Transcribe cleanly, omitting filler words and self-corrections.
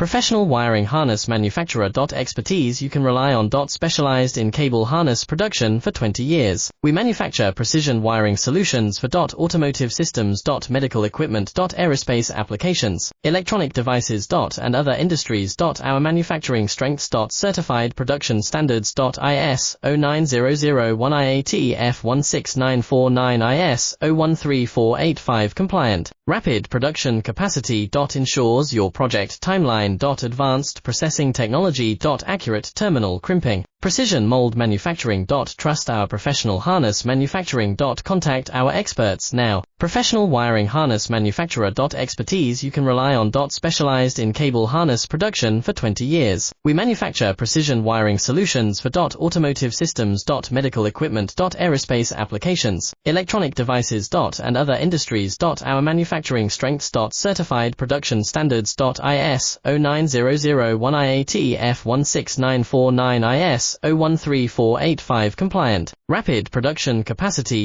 Professional wiring harness manufacturer. Expertise you can rely on. Specialized in cable harness production for 20 years. We manufacture precision wiring solutions for automotive systems, medical equipment, aerospace applications, electronic devices, and other industries. Our manufacturing strengths. Certified production standards. IS 09001 IAT F16949 IS 013485 compliant. Rapid production capacity. Ensures your project timeline. Advanced processing technology. Accurate terminal crimping. Precision mold manufacturing. Trust our professional harness manufacturing. Contact our experts now. Professional wiring harness manufacturer. Expertise you can rely on. Specialized in cable harness production for 20 years. We manufacture precision wiring solutions for automotive systems, medical equipment, aerospace applications, electronic devices, and other industries. Our manufacturing strengths. Certified production standards. IS 09001 IAT F16949 IS 013485 compliant. Rapid production capacity.